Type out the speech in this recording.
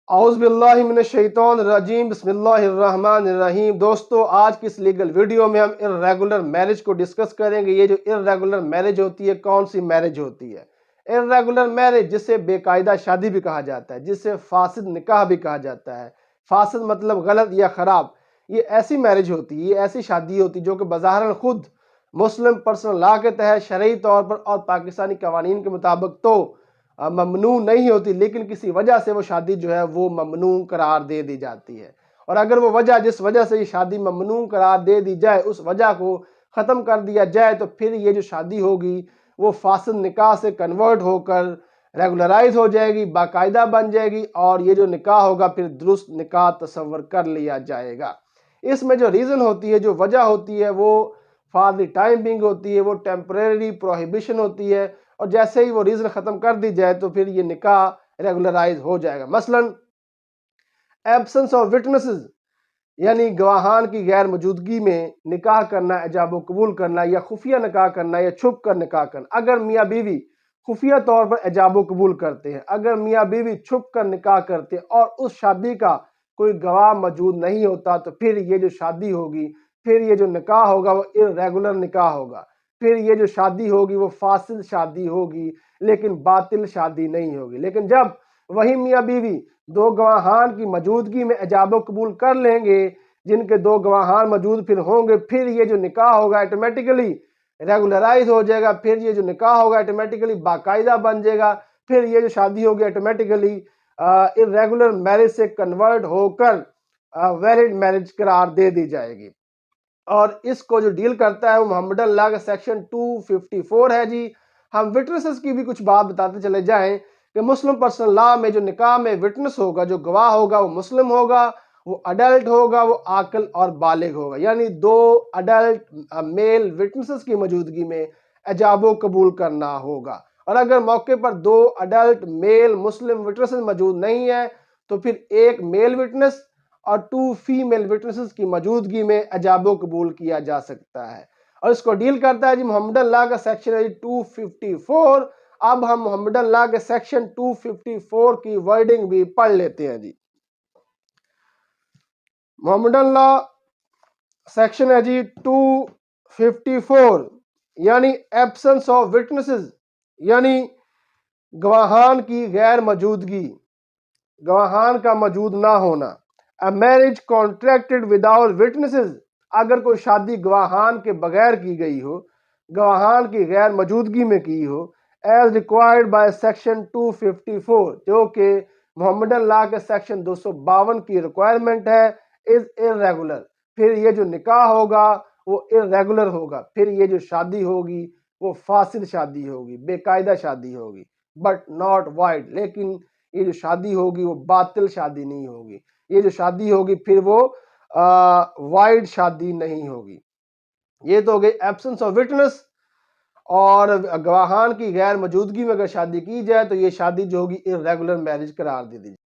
اعوذ باللہ من الشیطان الرجیم، بسم اللہ الرحمن الرحیم۔ دوستو، آج کی اس لیگل ویڈیو میں ہم ارریگولر میرج کو ڈسکس کریں گے۔ یہ جو ارریگولر میرج ہوتی ہے، کون سی میرج ہوتی ہے؟ ارریگولر میرج جسے بے قاعدہ شادی بھی کہا جاتا ہے، جسے فاسد نکاح بھی کہا جاتا ہے۔ فاسد مطلب غلط یا خراب۔ یہ ایسی میرج ہوتی ہے، یہ ایسی شادی ہوتی ہے جو کہ بظاہر خود مسلم پرسنل لا کے تحت شرعی طور پر اور پاکستانی قوانین کے مطابق تو ممنوع نہیں ہوتی، لیکن کسی وجہ سے وہ شادی جو ہے وہ ممنوع قرار دے دی جاتی ہے۔ اور اگر وہ وجہ جس وجہ سے یہ شادی ممنوع قرار دے دی جائے، اس وجہ کو ختم کر دیا جائے، تو پھر یہ جو شادی ہوگی وہ فاسد نکاح سے کنورٹ ہو کر ریگولرائز ہو جائے گی، باقاعدہ بن جائے گی، اور یہ جو نکاح ہوگا پھر درست نکاح تصور کر لیا جائے گا۔ اس میں جو ریزن ہوتی ہے، جو وجہ ہوتی ہے، وہ فار دی ٹائم بینگ ہوتی ہے، وہ ٹیمپریری پروہیبیشن ہوتی ہے، اور جیسے ہی وہ ریزن ختم کر دی جائے تو پھر یہ نکاح ریگولرائز ہو جائے گا۔ مثلا ایبسنس آف وٹنسز، یعنی گواہان کی غیر موجودگی میں نکاح کرنا، ایجاب و قبول کرنا، یا خفیہ نکاح کرنا، یا چھپ کر نکاح کرنا۔ اگر میاں بیوی خفیہ طور پر ایجاب و قبول کرتے ہیں، اگر میاں بیوی چھپ کر نکاح کرتے ہیں اور اس شادی کا کوئی گواہ موجود نہیں ہوتا، تو پھر یہ جو شادی ہوگی، پھر یہ جو نکاح ہوگا وہ ارریگولر نکاح ہوگا۔ پھر یہ جو شادی ہوگی وہ فاسد شادی ہوگی، لیکن باطل شادی نہیں ہوگی۔ لیکن جب وہی میاں بیوی دو گواہان کی موجودگی میں ایجاب و قبول کر لیں گے، جن کے دو گواہان موجود پھر ہوں گے، پھر یہ جو نکاح ہوگا آٹومیٹیکلی ریگولرائز ہو جائے گا، پھر یہ جو نکاح ہوگا آٹومیٹیکلی باقاعدہ بن جائے گا، پھر یہ جو شادی ہوگی آٹومیٹیکلی ارریگولر میرج سے کنورٹ ہو کر ویلڈ میرج قرار دے دی جائے گی۔ اور اس کو جو ڈیل کرتا ہے وہ محمد لاء کا سیکشن 254 ہے جی۔ ہم وٹنسز کی بھی کچھ بات بتاتے چلے جائیں کہ مسلم پرسنل لاء میں جو نکاح میں وٹنس ہوگا، جو گواہ ہوگا، وہ مسلم ہوگا، وہ اڈلٹ ہوگا، وہ عاقل اور بالغ ہوگا۔ یعنی دو اڈلٹ میل وٹنسز کی موجودگی میں ایجاب و قبول کرنا ہوگا۔ اور اگر موقع پر دو اڈلٹ میل مسلم وٹنسز موجود نہیں ہیں، تو پھر ایک میل وٹنس اور 2 فیمیل وٹنسز کی موجودگی میں ایجاب و قبول کیا جا سکتا ہے۔ اور اس کو ڈیل کرتا ہے جی محمد لاء کا سیکشن ہے 254۔ اب ہم محمد لاء کے سیکشن 254 کی ورڈنگ بھی پڑھ لیتے ہیں جی۔ محمد لاء سیکشن ہے جی 254، یعنی ایبسنس آف وٹنسز، یعنی گواہان کی غیر موجودگی، گواہان کا موجود نہ ہونا۔ A marriage contracted without witnesses، اگر کوئی شادی گواہان کے بغیر کی گئی ہو، گواہان کی غیر موجودگی میں کی ہو، as required by section 254، جو کہ محمد لاء کے سیکشن 252 کی ریکوائرمنٹ ہے، is irregular، پھر یہ جو نکاح ہوگا وہ irregular ہوگا، پھر یہ جو شادی ہوگی وہ فاسد شادی ہوگی، بے قاعدہ شادی ہوگی، but not void، لیکن یہ جو شادی ہوگی وہ باطل شادی نہیں ہوگی۔ یہ جو شادی ہوگی پھر وہ وائڈ شادی نہیں ہوگی۔ یہ تو ہو گئی ایبسنس آف وٹنس، اور گواہان کی غیر موجودگی میں اگر شادی کی جائے تو یہ شادی جو ہوگی ارریگولر میرج قرار دے دی جائے۔